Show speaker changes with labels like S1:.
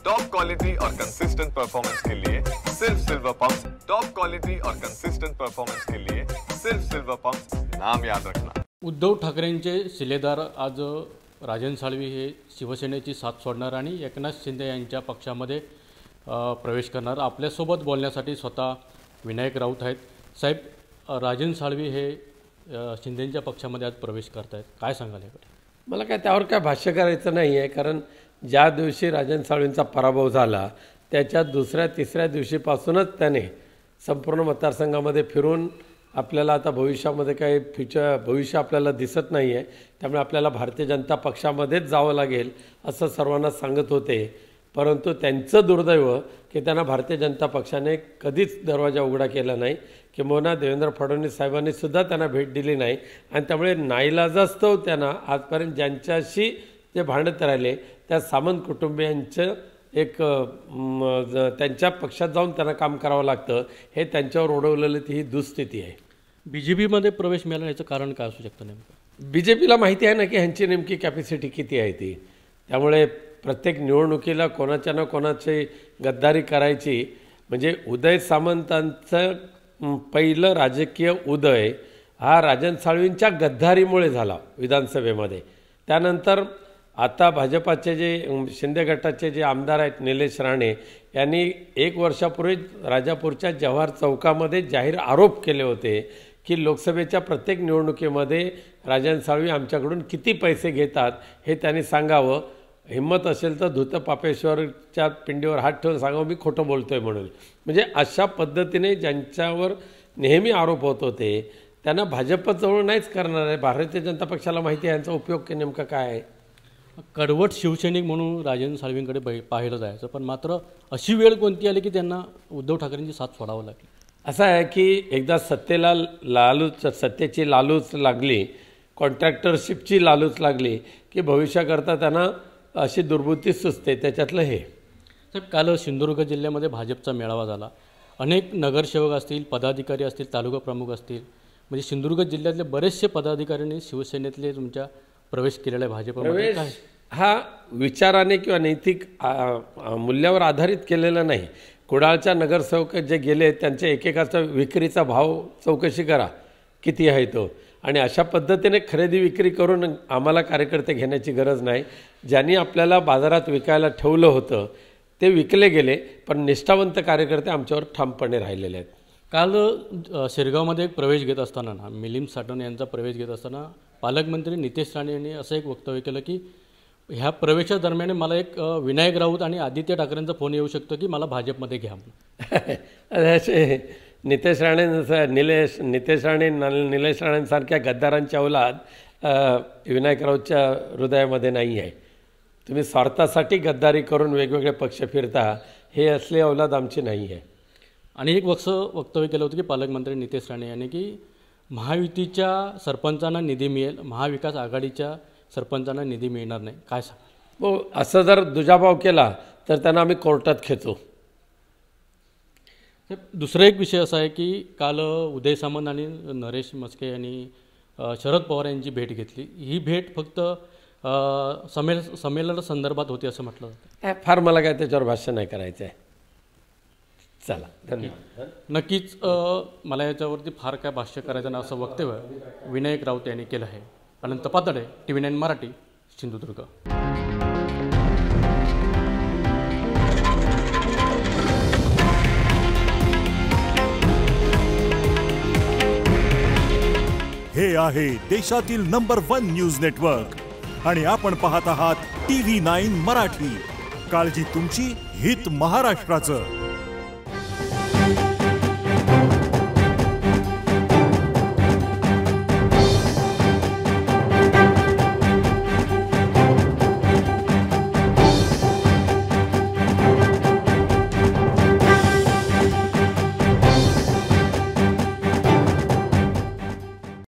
S1: Top quality और consistent performance के लिए सिर्फ सिल्वर पंप्स। टॉप क्वालिटी और कंसिस्टेंट परफॉर्मेंस के लिए सिर्फ सिल्वर पंप्स, नाम याद रखना।
S2: उद्धव ठाकरेंचे शिलेदार आज राजन साळवी हे शिवसेनेची साथ सोडणार आणि एकनाथ शिंदे यांच्या पक्षामध्ये प्रवेश करणार। आपल्यासोबत बोलण्यासाठी स्वतः विनायक राऊत आहेत। साहेब, राजन साळवी हे शिंदेंच्या पक्षामध्ये आज प्रवेश करत आहेत, काय सांगाल याकडे?
S3: मला काय त्यावर काय भाष्य करायचं नाही आहे, कारण ज्या दिवशी राजन साळवींचा पराभव झाला त्याच्या दुसऱ्या तिसऱ्या दिवशीपासूनच त्याने संपूर्ण मतदारसंघामध्ये फिरून आपल्याला आता भविष्यामध्ये काही भविष्य आपल्याला दिसत नाही आहे, त्यामुळे आपल्याला भारतीय जनता पक्षामध्येच जावं लागेल असं सर्वांना सांगत होते। परंतु त्यांचं दुर्दैव की त्यांना भारतीय जनता पक्षाने कधीच दरवाजा उघडा केला नाही, किंबहुना देवेंद्र फडणवीस साहेबांनी सुद्धा त्यांना भेट दिली नाही आणि त्यामुळे नाईलाजास्तव त्यांना आजपर्यंत ज्यांच्याशी जे भांडत राहिले त्या सामंत कुटुंबियांचं एक त्यांच्या पक्षात जाऊन त्यांना काम करावं लागतं, हे त्यांच्यावर ओढवलेली ही दुःस्थिती आहे।
S2: बीजेपीमध्ये प्रवेश मिळाला याचं कारण काय असू शकतं नेमकं?
S3: बीजेपीला माहिती आहे ना की ह्यांची नेमकी कॅपॅसिटी किती आहे ती, त्यामुळे प्रत्येक निवडणुकीला कोणाच्या ना कोणाची गद्दारी करायची। म्हणजे उदय सामंतांचं पहिलं राजकीय उदय हा राजन साळवींच्या गद्दारीमुळे झाला विधानसभेमध्ये। त्यानंतर आता भाजपाचे जे शिंदे गटाचे जे आमदार आहेत निलेश राणे यांनी 1 वर्षापूर्वी राजापूरच्या जव्हार चौकामध्ये जाहीर आरोप केले होते की लोकसभेच्या प्रत्येक निवडणुकीमध्ये राजन साळवी आमच्याकडून किती पैसे घेतात हे त्यांनी सांगावं। हिम्मत असेल तर धूतपापेश्वरच्या पिंडीवर हात ठेवून सांगावं मी खोटं बोलतोय म्हणून। म्हणजे अशा पद्धतीने ज्यांच्यावर नेहमी आरोप होत होते त्यांना भाजपजवळ नाहीच करणार आहे। भारतीय जनता पक्षाला माहिती आहे यांचा उपयोग नेमका काय आहे।
S2: कडवट शिवसैनिक म्हणून राजन साळवींकडे पाहिलं जायचं, पण मात्र अशी वेळ कोणती आली की त्यांना उद्धव ठाकरेंची साथ सोडावं लागली?
S3: असं आहे की एकदा सत्तेची लालूच लागली, कॉन्ट्रॅक्टरशिपची लालूच लागली की भविष्याकरता त्यांना अशी दुर्बुद्धी सुचते। त्याच्यातलं हे
S2: साहेब, काल सिंधुदुर्ग जिल्ह्यामध्ये भाजपचा मेळावा झाला। अनेक नगरसेवक असतील, पदाधिकारी असतील, तालुका प्रमुख असतील, म्हणजे सिंधुदुर्ग जिल्ह्यातले बरेचसे पदाधिकाऱ्यांनी शिवसेनेतले तुमच्या प्रवेश केलेला आहे भाजपमध्ये। काय
S3: हा विचाराने किंवा नैतिक मूल्यावर आधारित केलेला नाही। कुडाळच्या नगरसेवक जे गेले त्यांच्या एकेकाचा विक्रीचा भाव चौकशी करा किती आहे तो, आणि अशा पद्धतीने खरेदी विक्री करून आम्हाला कार्यकर्ते घेण्याची गरज नाही। ज्यांनी आपल्याला बाजारात विकायला ठेवलं होतं ते विकले गेले, पण निष्ठावंत कार्यकर्ते आमच्यावर ठामपणे राहिलेले आहेत।
S2: काल शिरगावमध्ये एक प्रवेश घेत असताना मिलिंद साटोने यांचा प्रवेश घेत असताना पालकमंत्री नितेश राणे यांनी असं एक वक्तव्य केलं की ह्या प्रवेशादरम्यान मला एक विनायक राऊत आणि आदित्य ठाकरेंचा फोन येऊ शकतो की मला भाजपमध्ये घ्या म्हणून।
S3: नितेश राणेंसारख्या गद्दारांच्या औलाद विनायक राऊतच्या हृदयामध्ये नाही आहे। तुम्ही स्वार्थासाठी गद्दारी करून वेगवेगळे पक्ष फिरता, हे असले औलाद आमची नाही आहे।
S2: आणि एक वक्तव्य केलं होतं की पालकमंत्री नितेश राणे यांनी की महायुतीच्या सरपंचांना निधी मिळेल, महाविकास आघाडीच्या सरपंचांना निधी मिळणार नाही, काय सांगा?
S3: हो, असं जर दुजाभाव केला तर त्यांना आम्ही कोर्टात खेचू।
S2: दुसरा एक विषय असा आहे की काल उदय सामंत आणि नरेश म्हस्के यांनी शरद पवार यांची भेट घेतली। ही भेट फक्त संमेलना संदर्भात होती असं म्हटलं जातं।
S3: फार मला काय त्याच्यावर भाष्य नाही करायचं आहे। चला, धन्यवाद।
S2: नक्कीच मला याच्यावरती फार काय भाष्य करायचं ना असं वक्तव्य विनायक राऊत यांनी केलं आहे। अनंत पातळे, TV9 मराठी, सिंधुदुर्ग।
S4: हे आहे देशातील नंबर 1 न्यूज नेटवर्क आणि आपण पाहत आहात TV9 मराठी। काळजी तुमची, हित महाराष्ट्राचं।